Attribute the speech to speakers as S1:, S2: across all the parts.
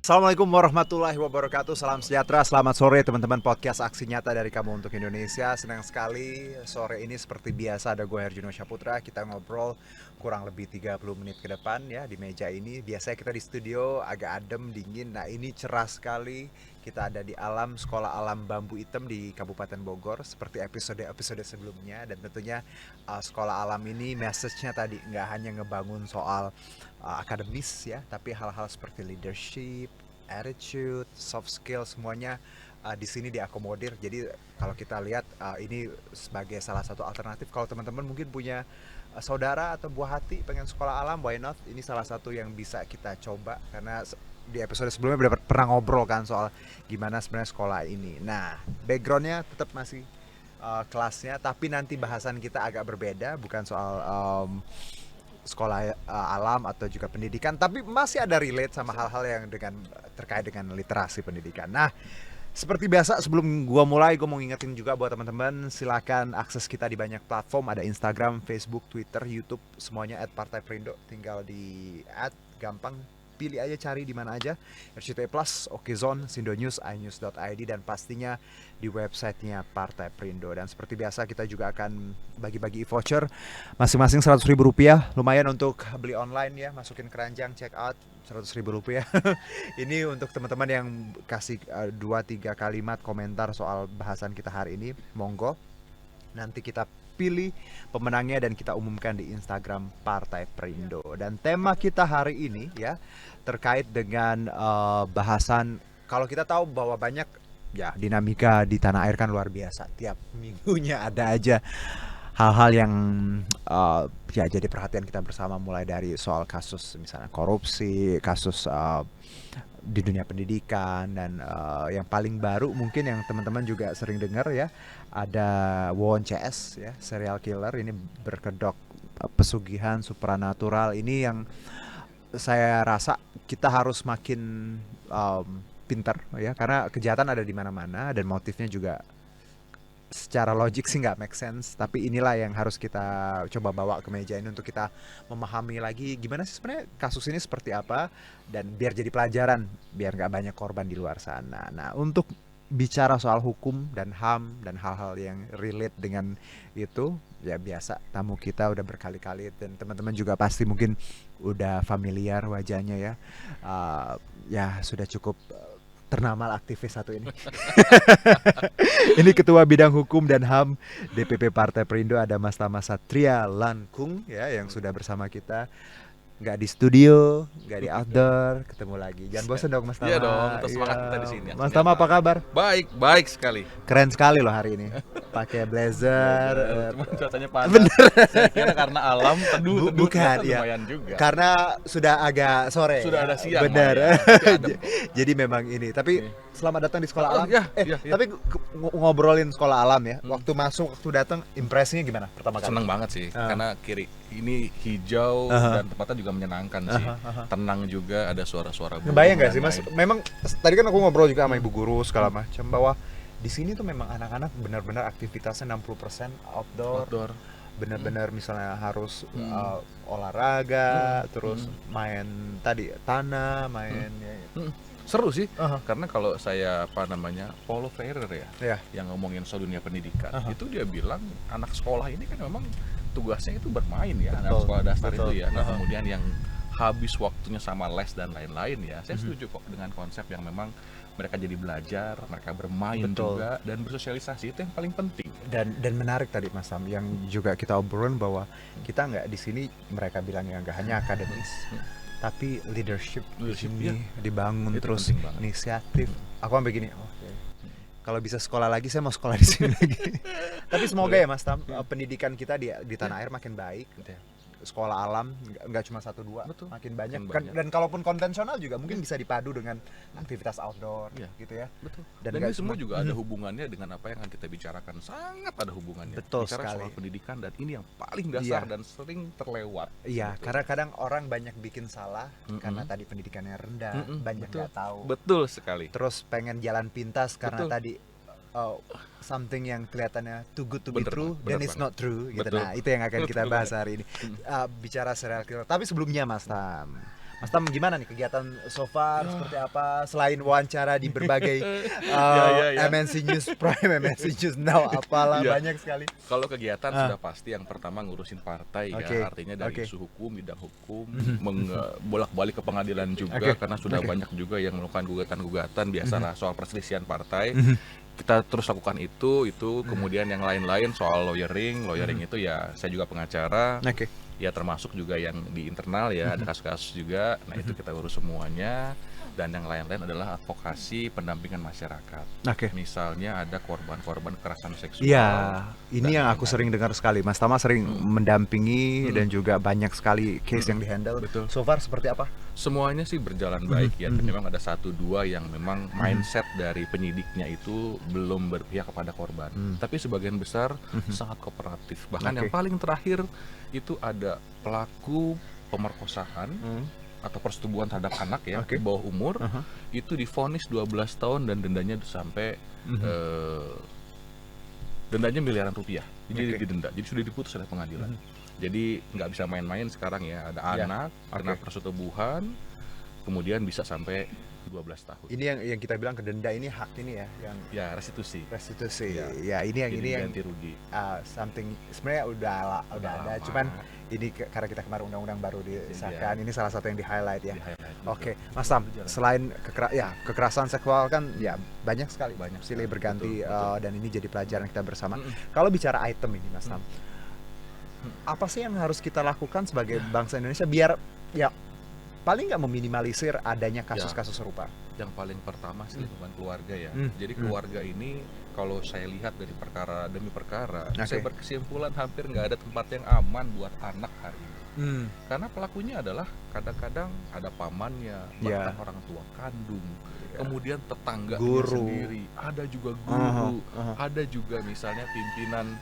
S1: Assalamualaikum warahmatullahi wabarakatuh. Salam sejahtera, selamat sore teman-teman podcast Aksi Nyata dari Kamu Untuk Indonesia. Senang sekali sore ini seperti biasa ada gue Herjuno Syaputra. Kita ngobrol kurang lebih 30 menit ke depan ya di meja ini. Biasanya kita di studio agak adem, dingin. Nah ini cerah sekali. Kita ada di alam, Sekolah Alam Bambu Hitam di Kabupaten Bogor. Seperti episode-episode sebelumnya. Dan tentunya Sekolah Alam ini message-nya tadi nggak hanya ngebangun soal akademis ya, tapi hal-hal seperti leadership, attitude, soft skill semuanya di sini diakomodir. Jadi kalau kita lihat ini sebagai salah satu alternatif kalau teman-teman mungkin punya saudara atau buah hati pengen sekolah alam, why not? Ini salah satu yang bisa kita coba karena di episode sebelumnya udah pernah ngobrol kan soal gimana sebenarnya sekolah ini. Nah, backgroundnya tetap masih kelasnya, tapi nanti bahasan kita agak berbeda, bukan soal sekolah alam atau juga pendidikan, tapi masih ada relate sama hal-hal yang terkait dengan literasi pendidikan. Nah, seperti biasa sebelum gua mulai, gua mau ngingetin juga buat teman-teman, silakan akses kita di banyak platform, ada Instagram, Facebook, Twitter, YouTube, semuanya @partai-perindo. Tinggal di gampang, pilih aja, cari di mana aja. RCTI Plus, Okezone, Sindo News, inews.id, dan pastinya di websitenya Partai Perindo. Dan seperti biasa kita juga akan bagi-bagi e-voucher masing-masing Rp100.000. Lumayan untuk beli online ya, masukin keranjang, check out Rp100.000. Ini untuk teman-teman yang kasih 2-3 kalimat komentar soal bahasan kita hari ini, monggo. Nanti kita pilih pemenangnya dan kita umumkan di Instagram Partai Perindo. Dan tema kita hari ini ya terkait dengan bahasan, kalau kita tahu bahwa banyak ya dinamika di tanah air kan luar biasa. Tiap minggunya ada aja hal-hal yang ya jadi perhatian kita bersama, mulai dari soal kasus misalnya korupsi, kasus di dunia pendidikan, dan yang paling baru mungkin yang teman-teman juga sering dengar ya, ada Won CS ya, serial killer ini berkedok pesugihan supranatural. Ini yang saya rasa kita harus makin pintar ya, karena kejahatan ada di mana-mana dan motifnya juga secara logik sih nggak make sense, tapi inilah yang harus kita coba bawa ke meja ini untuk kita memahami lagi gimana sih sebenarnya kasus ini seperti apa, dan biar jadi pelajaran, biar nggak banyak korban di luar sana. Nah, untuk bicara soal hukum dan HAM dan hal-hal yang relate dengan itu, ya biasa tamu kita udah berkali-kali dan teman-teman juga pasti mungkin udah familiar wajahnya ya. Ya sudah cukup ternama aktivis satu ini. Ini Ketua Bidang Hukum dan HAM DPP Partai Perindo, ada Mas Tama Satria Langkung ya, yang sudah bersama kita. Nggak di studio, nggak di outdoor, ketemu lagi. Jangan bosan dong Mas Tama.
S2: Iya dong, terus semangat kita di sini.
S1: Mas Tama apa kabar?
S2: Baik sekali.
S1: Keren sekali loh hari ini. Pakai blazer.
S2: Cuma cuacanya panas.
S1: Bener.
S2: Saya kira karena alam teduh
S1: Bukan ya.
S2: lumayan juga.
S1: Karena sudah agak sore.
S2: Sudah ada siang.
S1: Benar.
S2: Ya.
S1: Jadi memang ini. Tapi selamat datang di Sekolah Alam.
S2: Ya.
S1: Tapi ngobrolin Sekolah Alam ya. Waktu masuk, waktu datang, impresinya gimana pertama kali?
S2: Seneng banget sih, karena kiri ini hijau dan tempatnya juga menyenangkan sih. Tenang juga, ada suara-suara burung.
S1: Ngebayang nggak sih Mas? Memang tadi kan aku ngobrol juga sama ibu guru segala macam, bahwa di sini tuh memang anak-anak benar-benar aktivitasnya 60% outdoor. Benar-benar misalnya harus olahraga, terus main tadi tanah, main
S2: Seru sih, karena kalau saya Paulo Freire ya, yang ngomongin soal dunia pendidikan, itu dia bilang anak sekolah ini kan memang tugasnya itu bermain ya, anak sekolah dasar itu ya. Nah, kemudian yang habis waktunya sama les dan lain-lain ya, saya setuju kok dengan konsep yang memang mereka jadi belajar, mereka bermain juga, dan bersosialisasi, itu yang paling penting.
S1: Dan menarik tadi Mas Sam, yang juga kita obrolin bahwa kita nggak di sini, mereka bilangnya nggak hanya akademis, tapi leadership di sini dibangun itu terus, inisiatif. Aku sampai gini, kalau bisa sekolah lagi saya mau sekolah di sini lagi. Tapi semoga ya Mas Tam, pendidikan kita di tanah air makin baik. Sekolah alam nggak cuma 1-2, makin banyak. Dan kalaupun konvensional juga mungkin bisa dipadu dengan aktivitas outdoor gitu ya.
S2: Betul. Dan ini semua juga ada hubungannya dengan apa yang akan kita bicarakan, sangat ada hubungannya.
S1: Betul
S2: bicara
S1: sekali.
S2: soal pendidikan, dan ini yang paling dasar dan sering terlewat.
S1: Iya, karena kadang orang banyak bikin salah karena tadi pendidikannya rendah, banyak nggak tahu.
S2: Betul sekali.
S1: Terus pengen jalan pintas karena tadi something yang kelihatannya too good to be true, then it's not true gitu. Nah, itu yang akan kita bahas hari ini. Bicara serial killer. Tapi sebelumnya Mas Tam, Mas Tam gimana nih kegiatan so far, seperti apa selain wawancara di berbagai MNC News Prime, MNC News Now, apalah banyak sekali.
S2: Kalau kegiatan sudah pasti yang pertama ngurusin partai ya, artinya dari isu hukum, bidang hukum, bolak-balik ke pengadilan juga karena sudah banyak juga yang melakukan gugatan-gugatan biasalah soal perselisihan partai. Kita terus lakukan itu kemudian yang lain-lain soal lawyering itu ya saya juga pengacara. Ya termasuk juga yang di internal ya, ada kasus-kasus juga. Nah, itu kita urus semuanya. Dan yang lain-lain adalah advokasi pendampingan masyarakat. Misalnya ada korban-korban kekerasan seksual.
S1: Iya, ini yang aku sering dengar sekali. Mas Tama sering mendampingi dan juga banyak sekali case yang dihandle.
S2: Betul.
S1: So far seperti apa?
S2: Semuanya sih berjalan baik ya. Memang ada 1-2 yang memang mindset dari penyidiknya itu belum berpihak kepada korban. Tapi sebagian besar sangat kooperatif. Bahkan yang paling terakhir itu ada pelaku pemerkosaan atau persetubuhan terhadap anak ya di bawah umur itu divonis 12 tahun dan dendanya sampai dendanya miliaran rupiah. Jadi didenda. Jadi sudah diputus oleh pengadilan. Jadi nggak bisa main-main sekarang ya. Ada anak kena persetubuhan kemudian bisa sampai 12 tahun.
S1: Ini yang kita bilang kedenda ini hak ini ya, yang
S2: restitusi.
S1: Ya, ini yang
S2: ganti rugi.
S1: Something sebenarnya udah ada, cuman ini karena kita kemarin undang-undang baru disahkan, ini salah satu yang di-highlight ya. Oke, Mas Tam, selain kekerasan seksual kan ya banyak sekali, silih berganti dan ini jadi pelajaran kita bersama. Kalau bicara item ini, Mas Tam, apa sih yang harus kita lakukan sebagai bangsa Indonesia biar ya paling nggak meminimalisir adanya kasus-kasus serupa?
S2: Yang paling pertama sih lingkungan keluarga ya. Jadi keluarga ini kalau saya lihat dari perkara demi perkara, saya berkesimpulan hampir nggak ada tempat yang aman buat anak hari ini. Karena pelakunya adalah kadang-kadang ada pamannya, bahkan orang tua kandung, kemudian tetangga sendiri, ada juga guru, ada juga misalnya pimpinan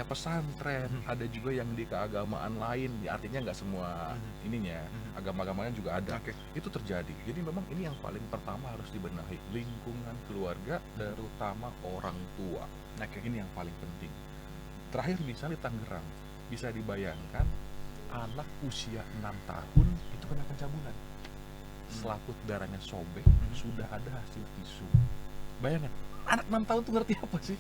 S2: pesantren, ada juga yang di keagamaan lain, artinya nggak semua ininya, agama-agamanya juga ada. Itu terjadi. Jadi memang ini yang paling pertama harus dibenahi, lingkungan keluarga, terutama orang tua. Ini yang paling penting. Terakhir misalnya di Tangerang, bisa dibayangkan anak usia 6 tahun itu kena pencabulan. Selaput darahnya sobek, sudah ada hasil visum. Bayangkan, anak 6 tahun tuh ngerti apa sih?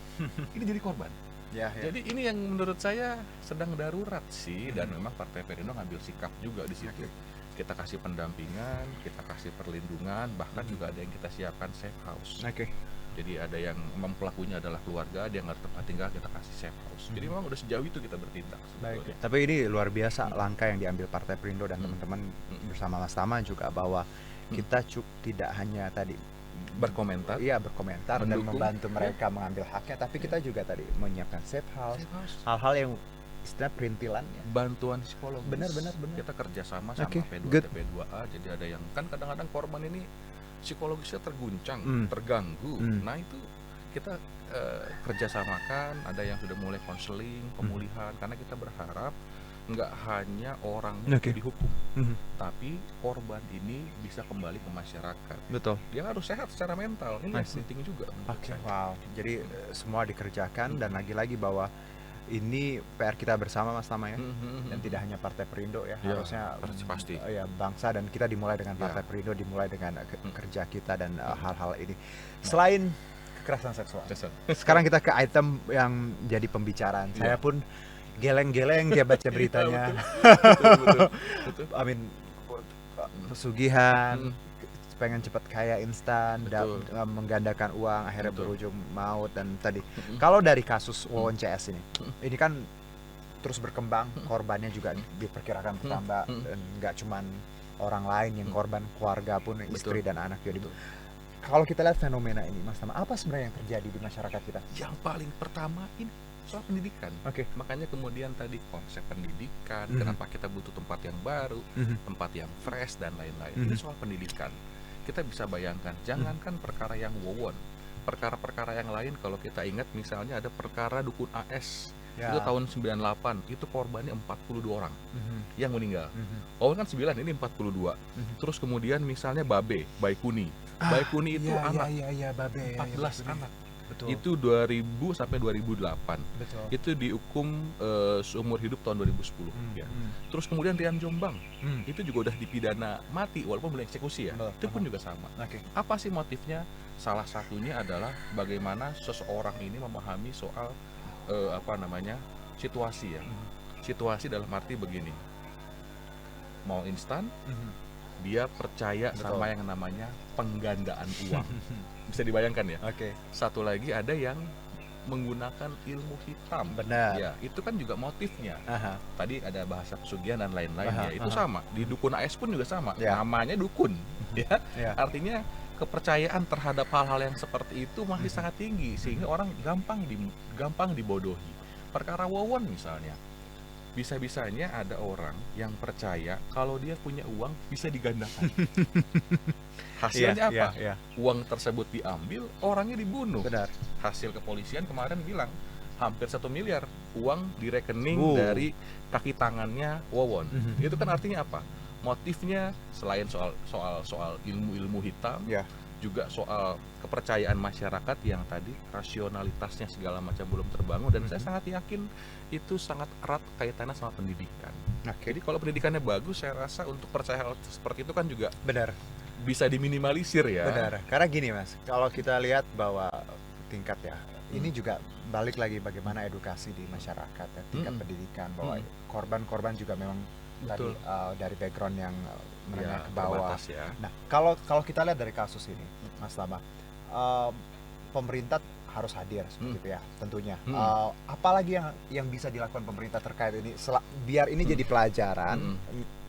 S2: Ini jadi korban. Jadi ini yang menurut saya sedang darurat sih, dan memang Partai Perindo ngambil sikap juga di situ. Kita kasih pendampingan, kita kasih perlindungan, bahkan juga ada yang kita siapkan safe house. Jadi ada yang memang pelakunya adalah keluarga, dia nggak tempat tinggal, kita kasih safe house. Jadi memang udah sejauh itu kita bertindak.
S1: Tapi ini luar biasa langkah yang diambil Partai Perindo dan teman-teman bersama Mas Tama juga, bahwa kita tidak hanya tadi berkomentar dan membantu mereka mengambil haknya, tapi kita juga tadi menyiapkan safe house, hal-hal yang istilah perintilannya,
S2: bantuan psikologis.
S1: Benar.
S2: Kita kerjasama sama P2, TP2A. Jadi ada yang kan kadang-kadang korban ini psikologisnya terguncang, terganggu. Nah itu kita kerjasamakan, ada yang sudah mulai konseling, pemulihan, karena kita berharap nggak hanya orangnya dihukum, tapi korban ini bisa kembali ke masyarakat.
S1: Betul.
S2: Dia harus sehat secara mental. Ini penting juga.
S1: Wow. Jadi semua dikerjakan dan lagi-lagi bahwa ini PR kita bersama, Mas Tama ya, dan tidak hanya Partai Perindo ya, harusnya
S2: pasti
S1: ya bangsa, dan kita dimulai dengan Partai Perindo, dimulai dengan kerja kita dan hal-hal ini. Selain kekerasan seksual, sekarang kita ke item yang jadi pembicaraan. Saya pun geleng-geleng dia baca beritanya. Betul. Pesugihan, pengen cepat kaya instan, menggandakan uang, akhirnya berujung maut. Dan tadi kalau dari kasus Wawon CS ini kan terus berkembang, korbannya juga diperkirakan bertambah, dan nggak cuman orang lain yang korban, keluarga pun, istri dan anak juga. Kalau kita lihat fenomena ini, Mas Tama, apa sebenarnya yang terjadi di masyarakat kita?
S2: Yang paling pertama ini soal pendidikan. Makanya kemudian tadi konsep pendidikan, kenapa kita butuh tempat yang baru, tempat yang fresh dan lain-lain. Ini soal pendidikan. Kita bisa bayangkan, jangankan perkara yang Wawon, perkara-perkara yang lain kalau kita ingat, misalnya ada perkara Dukun AS. Itu tahun 98, itu korbannya 42 orang yang meninggal. Wawon kan 9, ini 42. Terus kemudian misalnya Baikuni. Baikuni itu anak, 14 anak.
S1: Betul.
S2: Itu 2000 sampai 2008.
S1: Betul.
S2: Itu dihukum seumur hidup tahun 2010 ya. Terus kemudian Rian Jombang itu juga udah dipidana mati walaupun belum eksekusi ya. Itu pun juga sama. Apa sih motifnya? Salah satunya adalah bagaimana seseorang ini memahami soal situasi ya. Situasi dalam arti begini, mau instan, dia percaya sama yang namanya penggandaan uang. Bisa dibayangkan ya. Satu lagi ada yang menggunakan ilmu hitam.
S1: Benar.
S2: Ya, itu kan juga motifnya. Tadi ada bahasa pesugihan dan lain-lain ya. Itu sama. Di dukun AS pun juga sama. Namanya dukun. Ya. Artinya kepercayaan terhadap hal-hal yang seperti itu masih sangat tinggi sehingga orang gampang dibodohi. Perkara wawon misalnya. Bisa-bisanya ada orang yang percaya kalau dia punya uang bisa digandakan. Hasilnya apa? Uang tersebut diambil, orangnya dibunuh.
S1: Benar.
S2: Hasil kepolisian kemarin bilang hampir 1 miliar uang di rekening dari kaki tangannya wawon. Itu kan artinya apa? Motifnya selain soal ilmu hitam, juga soal kepercayaan masyarakat yang tadi rasionalitasnya segala macam belum terbangun, dan saya sangat yakin itu sangat erat kaitannya sama pendidikan. Jadi kalau pendidikannya bagus, saya rasa untuk percaya hal seperti itu kan juga bisa diminimalisir ya.
S1: Benar. Karena gini Mas, kalau kita lihat bahwa tingkat ya, ini juga balik lagi bagaimana edukasi di masyarakat ya, tingkat pendidikan, bahwa korban-korban juga memang tadi dari background yang menengah ke bawah.
S2: Ya.
S1: Nah, kalau kita lihat dari kasus ini, Mas Tama, pemerintah harus hadir seperti itu ya, tentunya. Apalagi yang bisa dilakukan pemerintah terkait ini, biar ini jadi pelajaran.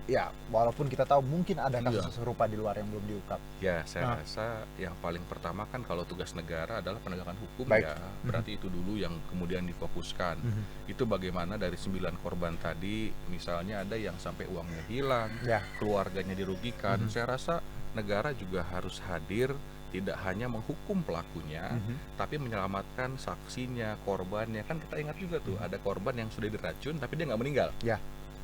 S1: Ya, walaupun kita tahu mungkin ada kasus serupa di luar yang belum diungkap.
S2: Ya, saya rasa yang paling pertama kan kalau tugas negara adalah penegakan hukum. Ya, berarti itu dulu yang kemudian difokuskan. Itu bagaimana dari 9 korban tadi, misalnya ada yang sampai uangnya hilang, keluarganya dirugikan. Saya rasa negara juga harus hadir, tidak hanya menghukum pelakunya, tapi menyelamatkan saksinya, korbannya. Kan kita ingat juga tuh, ada korban yang sudah diracun tapi dia nggak meninggal.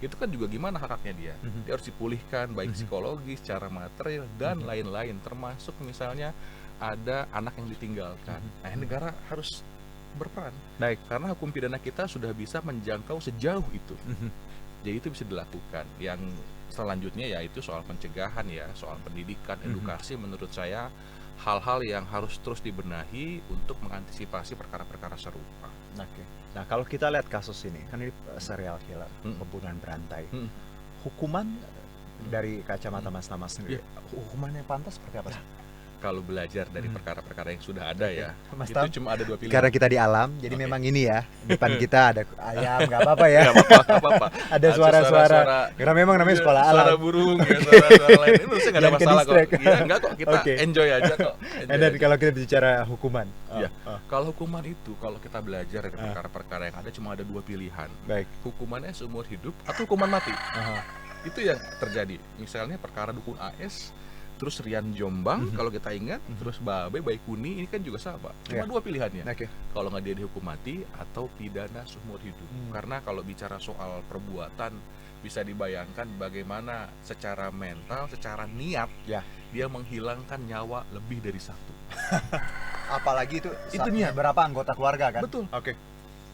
S2: Itu kan juga gimana hak-haknya dia. Dia harus dipulihkan baik psikologis, secara material dan lain-lain, termasuk misalnya ada anak yang ditinggalkan. Nah, negara harus berperan. Karena hukum pidana kita sudah bisa menjangkau sejauh itu. Jadi itu bisa dilakukan. Yang selanjutnya yaitu soal pencegahan ya, soal pendidikan, edukasi. Menurut saya hal-hal yang harus terus dibenahi untuk mengantisipasi perkara-perkara serupa.
S1: Nah, kalau kita lihat kasus ini, kan ini serial killer, pembunuhan berantai. Hukuman dari kacamata Mas Tama sendiri, hukuman yang pantas seperti apa sih?
S2: Kalau belajar dari perkara-perkara yang sudah ada ya,
S1: Mas
S2: itu cuma ada 2 pilihan.
S1: Karena kita di alam, jadi memang ini ya, depan kita ada ayam, nggak apa-apa ya.
S2: Nggak apa-apa.
S1: Ada suara-suara, karena memang namanya sekolah alam.
S2: Suara burung, ya, suara-suara lain, itu nggak ada masalah kok. Iya, enggak kok, kita enjoy aja kok.
S1: Dan kalau kita bicara hukuman,
S2: kalau hukuman itu, kalau kita belajar dari perkara-perkara yang ada, cuma ada 2 pilihan. Hukumannya seumur hidup atau hukuman mati. Itu yang terjadi. Misalnya perkara dukun AS, terus Rian Jombang, kalau kita ingat, terus Babe Baikuni, ini kan juga sama. Cuma 2 pilihannya. Kalau nggak dia dihukum mati atau pidana seumur hidup. Karena kalau bicara soal perbuatan, bisa dibayangkan bagaimana secara mental, secara niat, dia menghilangkan nyawa lebih dari 1.
S1: Apalagi itu
S2: niat.
S1: Berapa anggota keluarga kan?
S2: Betul.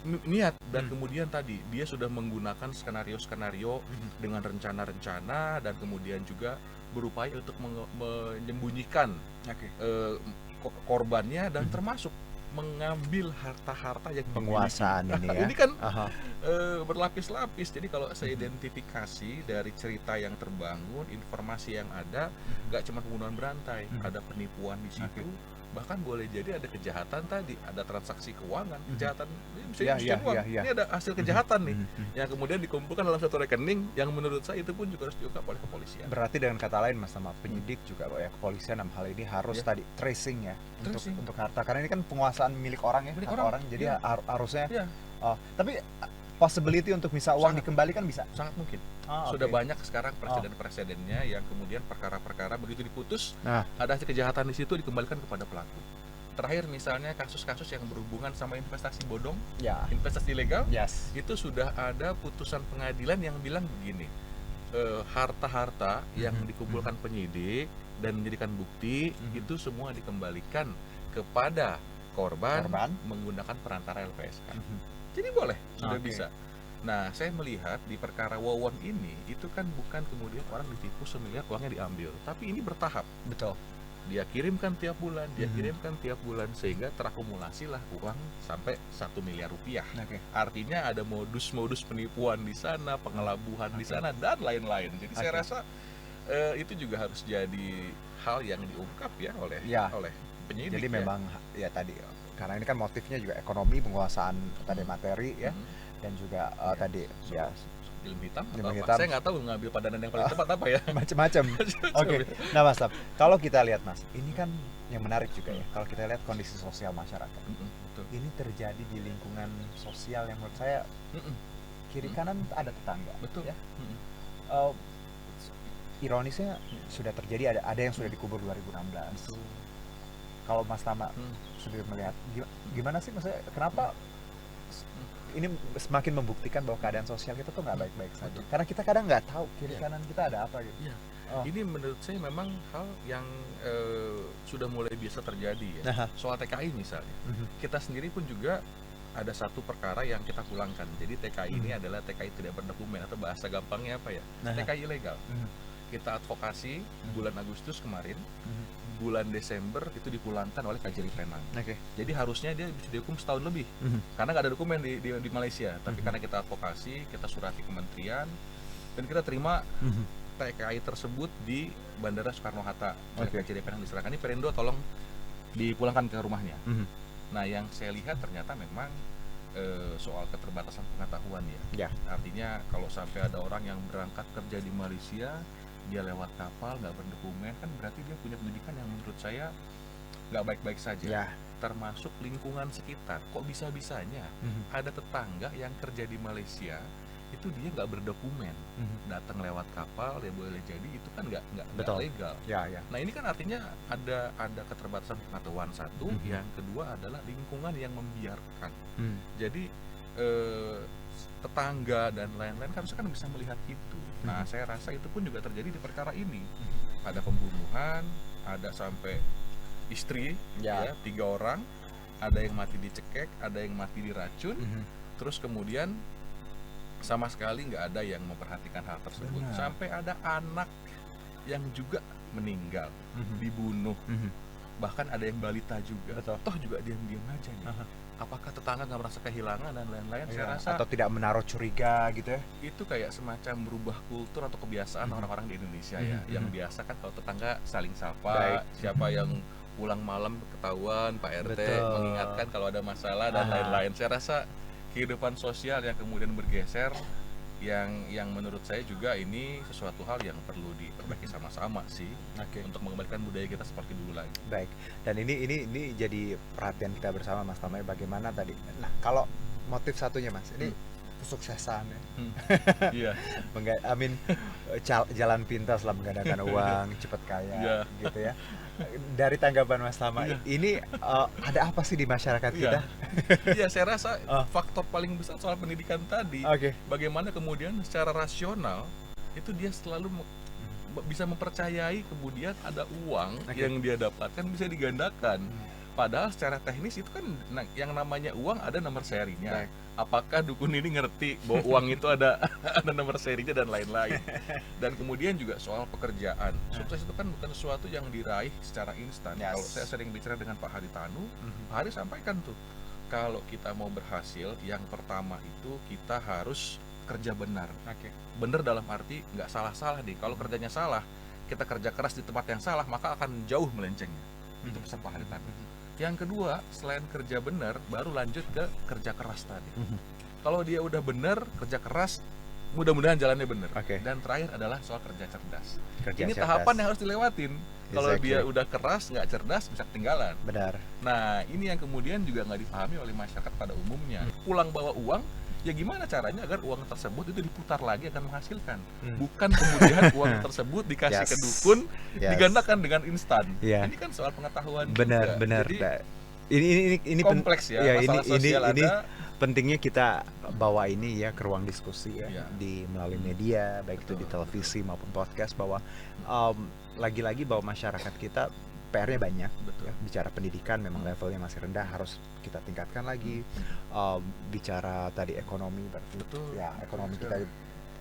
S2: Niat, dan kemudian tadi dia sudah menggunakan skenario-skenario dengan rencana-rencana, dan kemudian juga berupaya untuk menyembunyikan korbannya, dan termasuk mengambil harta-harta yang
S1: penguasaan ini ya.
S2: Ini kan berlapis-lapis. Jadi kalau saya identifikasi dari cerita yang terbangun, informasi yang ada, nggak cuma pembunuhan berantai, ada penipuan di situ. Bahkan boleh jadi ada kejahatan tadi, ada transaksi keuangan, kejahatan uang. Ini ada hasil kejahatan nih, yang kemudian dikumpulkan dalam satu rekening, yang menurut saya itu pun juga harus diungkap oleh kepolisian.
S1: Berarti dengan kata lain Mas, sama penyidik juga ya, kepolisian dalam hal ini harus tadi tracing ya, untuk harta, karena ini kan penguasaan milik orang ya, orang. Jadi harusnya. Tapi possibility untuk misal uang dikembalikan bisa?
S2: Sangat mungkin. Sudah banyak sekarang presiden-presidennya yang kemudian perkara-perkara begitu diputus, ada hasil kejahatan di situ dikembalikan kepada pelaku. Terakhir misalnya kasus-kasus yang berhubungan sama investasi bodong, investasi ilegal, itu sudah ada putusan pengadilan yang bilang begini, harta-harta yang dikumpulkan penyidik dan menjadikan bukti, itu semua dikembalikan kepada korban menggunakan perantara LPSK. Jadi boleh, sudah bisa. Nah, saya melihat di perkara Wawon ini itu kan bukan kemudian orang ditipu semiliar uangnya diambil, tapi ini bertahap.
S1: Betul.
S2: Dia kirimkan tiap bulan, sehingga terakumulasilah uang sampai 1 miliar rupiah. Artinya ada modus-modus penipuan di sana, pengelabuhan di sana dan lain-lain. Jadi saya rasa itu juga harus jadi hal yang diungkap ya oleh penyidik.
S1: Jadi memang ya tadi karena ini kan motifnya juga ekonomi, penguasaan tadi materi ya, dan juga tadi ya
S2: film hitam. Saya nggak tahu ngambil padanan yang paling tepat apa ya.
S1: Macam-macam. Oke. Nah Mas Tap, kalau kita lihat Mas, ini kan yang menarik juga ya. Kalau kita lihat kondisi sosial masyarakat,
S2: betul.
S1: Ini terjadi di lingkungan sosial yang menurut saya kiri kanan ada tetangga.
S2: Betul.
S1: Ya. Ironisnya sudah terjadi ada yang sudah dikubur 2016. Kalau Mas Tama sudah melihat gimana sih maksudnya kenapa ini semakin membuktikan bahwa keadaan sosial kita tuh nggak baik-baik saja. Karena kita kadang nggak tahu kiri kanan kita ada apa gitu.
S2: Ini menurut saya memang hal yang sudah mulai biasa terjadi ya. Soal TKI misalnya, kita sendiri pun juga ada satu perkara yang kita pulangkan. Jadi TKI ini adalah TKI tidak berdokumen atau bahasa gampangnya apa ya? TKI ilegal. Kita advokasi bulan Agustus kemarin, bulan Desember itu dipulangkan oleh Kajari Penang. Jadi harusnya dia bisa dihukum setahun lebih, karena nggak ada dokumen di Malaysia. Tapi karena kita advokasi, kita surati kementerian, dan kita terima TKI tersebut di Bandara Soekarno-Hatta. Kajari Penang diserahkan, ini Perindo tolong dipulangkan ke rumahnya. Nah yang saya lihat ternyata memang soal keterbatasan pengetahuan ya. Artinya kalau sampai ada orang yang berangkat kerja di Malaysia, dia lewat kapal nggak berdokumen, kan berarti dia punya pendidikan yang menurut saya nggak baik-baik saja. Termasuk lingkungan sekitar. Kok bisa-bisanya ada tetangga yang kerja di Malaysia itu dia nggak berdokumen, datang lewat kapal ya boleh jadi itu kan nggak legal. Nah ini kan artinya ada keterbatasan pengetahuan satu, yang kedua adalah lingkungan yang membiarkan. Jadi tetangga dan lain-lain harusnya kan bisa melihat itu. Nah saya rasa itu pun juga terjadi di perkara ini. Ada pembunuhan, ada sampai istri ya 3 orang, ada yang mati dicekek, ada yang mati diracun, terus kemudian sama sekali nggak ada yang memperhatikan hal tersebut. Sampai ada anak yang juga meninggal, dibunuh, bahkan ada yang balita juga. Toh juga diam-diam aja nih. Apakah tetangga nggak merasa kehilangan dan lain-lain? Saya rasa
S1: atau tidak menaruh curiga gitu ya.
S2: Itu kayak semacam merubah kultur atau kebiasaan orang-orang di Indonesia ya. Yang biasa kan kalau tetangga saling sapa, siapa yang pulang malam ketahuan, Pak RT mengingatkan kalau ada masalah dan lain-lain. Saya rasa kehidupan sosial yang kemudian bergeser, yang menurut saya juga ini sesuatu hal yang perlu diperbaiki sama-sama sih, untuk mengembalikan budaya kita seperti dulu lagi.
S1: Baik, dan ini jadi perhatian kita bersama Mas Tama, bagaimana tadi. Nah kalau motif satunya Mas, ini kesuksesan ya. Jalan pintas lah menggandakan uang, cepat kaya gitu ya. Dari tanggapan Mas Tama, ini ada apa sih di masyarakat kita?
S2: Iya, saya rasa faktor paling besar soal pendidikan tadi. Bagaimana kemudian secara rasional itu dia selalu bisa mempercayai kemudian ada uang yang dia dapatkan bisa digandakan. Padahal secara teknis itu kan yang namanya uang ada nomor serinya. Apakah dukun ini ngerti bahwa uang itu ada nomor serinya dan lain-lain. Dan kemudian juga soal pekerjaan. Sukses itu kan bukan sesuatu yang diraih secara instan. Kalau saya sering bicara dengan Pak Haritanu, Pak Hari sampaikan tuh, kalau kita mau berhasil, yang pertama itu kita harus kerja benar. Benar dalam arti nggak salah-salah nih. Kalau kerjanya salah, kita kerja keras di tempat yang salah, maka akan jauh melencengnya. Itu pesan Pak Haritanu. Yang kedua, selain kerja benar, baru lanjut ke kerja keras tadi. Kalau dia udah benar, kerja keras, mudah-mudahan jalannya benar. Dan terakhir adalah soal kerja cerdas. Ini tahapan yang harus dilewatin. Kalau dia udah keras, nggak cerdas, bisa ketinggalan.
S1: Benar.
S2: Nah, ini yang kemudian juga nggak dipahami oleh masyarakat pada umumnya. Pulang bawa uang, ya gimana caranya agar uang tersebut itu diputar lagi akan menghasilkan, bukan kemudian uang tersebut dikasih ke dukun digandakan dengan instan. Ini kan soal pengetahuan.
S1: Benar. Jadi, ini
S2: kompleks ya, masalah sosial
S1: ini pentingnya kita bawa ini ya ke ruang diskusi di melalui media, baik itu di televisi maupun podcast, bahwa lagi-lagi bahwa masyarakat kita PR-nya banyak. Ya, bicara pendidikan memang levelnya masih rendah, harus kita tingkatkan lagi. Bicara tadi ekonomi, berarti ya ekonomi kita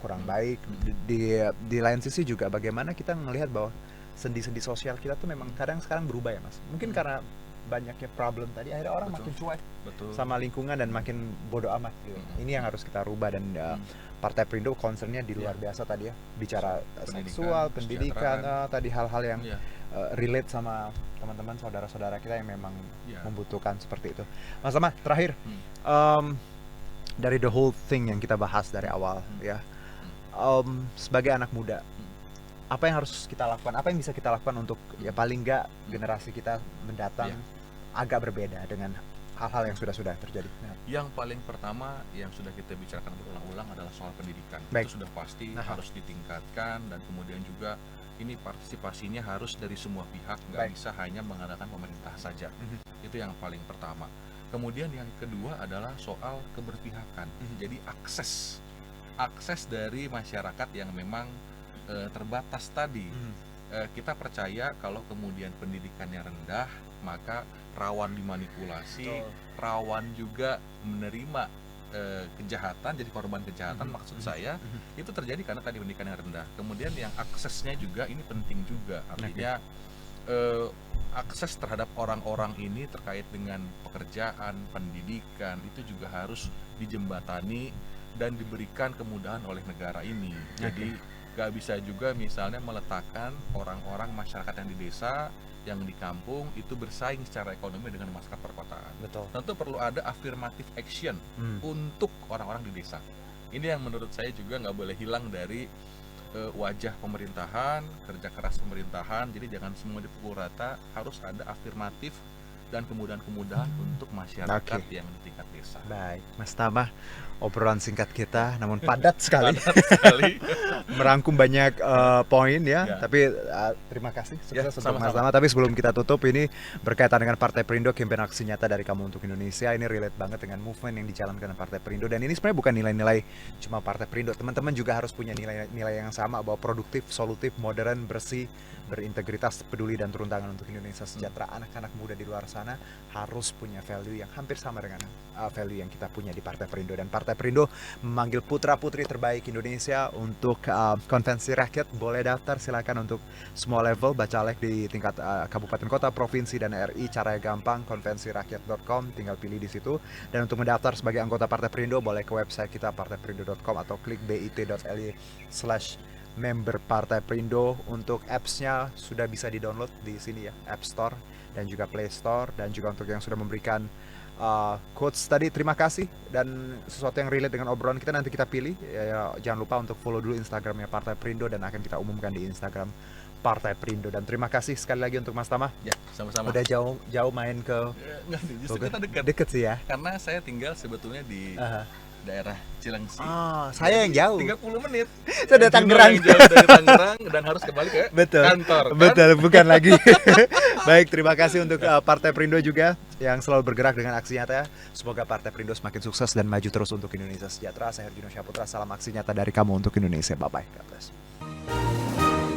S1: kurang baik. Di lain sisi juga bagaimana kita melihat bahwa sendi-sendi sosial kita tuh memang kadang sekarang berubah ya Mas. Mungkin karena banyaknya problem tadi akhirnya orang makin cuek sama lingkungan dan makin bodoh amat gitu. Ini yang harus kita rubah, dan Partai Perindo concernnya di luar biasa tadi ya, bicara seksual, pendidikan, tadi hal-hal yang relate sama teman-teman saudara-saudara kita yang memang membutuhkan seperti itu. Mas Tama, terakhir dari the whole thing yang kita bahas dari awal ya, sebagai anak muda, apa yang harus kita lakukan, apa yang bisa kita lakukan untuk ya paling nggak generasi kita mendatang agak berbeda dengan hal-hal yang sudah terjadi.
S2: Yang paling pertama yang sudah kita bicarakan berulang-ulang adalah soal pendidikan. Itu sudah pasti harus ditingkatkan, dan kemudian juga ini partisipasinya harus dari semua pihak, nggak bisa hanya mengandalkan pemerintah saja. Itu yang paling pertama. Kemudian yang kedua adalah soal keberpihakan. Jadi akses dari masyarakat yang memang terbatas tadi. Kita percaya kalau kemudian pendidikannya rendah, maka rawan dimanipulasi, rawan juga menerima kejahatan, jadi korban kejahatan. Maksud saya itu terjadi karena tadi pendidikan yang rendah. Kemudian yang aksesnya juga ini penting juga, artinya akses terhadap orang-orang ini terkait dengan pekerjaan, pendidikan itu juga harus dijembatani dan diberikan kemudahan oleh negara ini. Jadi gak bisa juga misalnya meletakkan orang-orang masyarakat yang di desa, yang di kampung itu bersaing secara ekonomi dengan masyarakat perkotaan. Tentu perlu ada affirmative action untuk orang-orang di desa. Ini yang menurut saya juga nggak boleh hilang dari wajah pemerintahan, kerja keras pemerintahan. Jadi jangan semua dipukul rata, harus ada afirmatif dan kemudahan-kemudahan untuk masyarakat yang di tingkat desa.
S1: Baik, Mas Tama, obrolan singkat kita namun padat sekali. Merangkum banyak poin ya. Tapi terima kasih sukses untuk Mas Tama. Tapi sebelum kita tutup, ini berkaitan dengan Partai Perindo, kampanye aksi nyata dari Kamu untuk Indonesia. Ini relate banget dengan movement yang dijalankan Partai Perindo, dan ini sebenarnya bukan nilai-nilai cuma Partai Perindo. Teman-teman juga harus punya nilai-nilai yang sama, bahwa produktif, solutif, modern, bersih, berintegritas, peduli, dan turun tangan untuk Indonesia sejahtera. Anak-anak muda di luar sana harus punya value yang hampir sama dengan value yang kita punya di Partai Perindo. Dan Partai Perindo memanggil putra-putri terbaik Indonesia untuk konvensi rakyat. Boleh daftar, silakan untuk semua level, bacalek di tingkat kabupaten, kota, provinsi, dan RI. Caranya gampang, konvensirakyat.com, tinggal pilih di situ. Dan untuk mendaftar sebagai anggota Partai Perindo, boleh ke website kita partaiperindo.com atau klik bit.ly/member Partai Perindo. Untuk apps-nya sudah bisa di-download di sini ya, App Store dan juga Play Store. Dan juga untuk yang sudah memberikan quotes tadi, terima kasih. Dan sesuatu yang relate dengan obrolan kita nanti kita pilih ya, jangan lupa untuk follow dulu Instagramnya Partai Perindo, dan akan kita umumkan di Instagram Partai Perindo. Dan terima kasih sekali lagi untuk Mas Tama.
S2: Ya, sama-sama.
S1: Udah jauh main ke
S2: justru kita
S1: deket sih ya,
S2: karena saya tinggal sebetulnya di daerah Cilengsi.
S1: Saya yang jauh.
S2: 30 menit.
S1: Saya dari Tangerang.
S2: Jauh dari Tangerang dan harus kembali ke kantor.
S1: Betul, bukan lagi. Baik, terima kasih untuk Partai Perindo juga yang selalu bergerak dengan aksi nyata. Semoga Partai Perindo semakin sukses dan maju terus untuk Indonesia sejahtera. Saya Herjino Syaputra, salam aksi nyata dari Kamu untuk Indonesia. Bye-bye. God bless.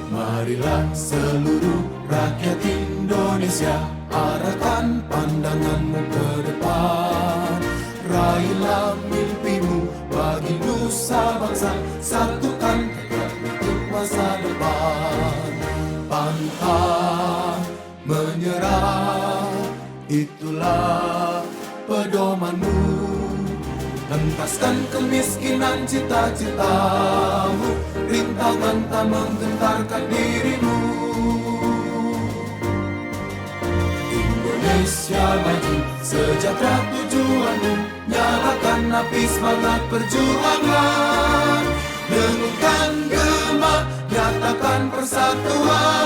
S3: Marilah seluruh rakyat Indonesia, arahkan pandanganmu ke depan. Raihlah mimpimu bagi nusa bangsa, satukan tekad untuk masa depan. Pantang menyerah, itulah pedomanmu. Hentaskan kemiskinan cita-citamu, rintangan tak menggentarkan dirimu. Indonesia maju, sejahtera tujuanmu, nyalakan api semangat perjuangan. Dengunkan gema, nyatakan persatuan.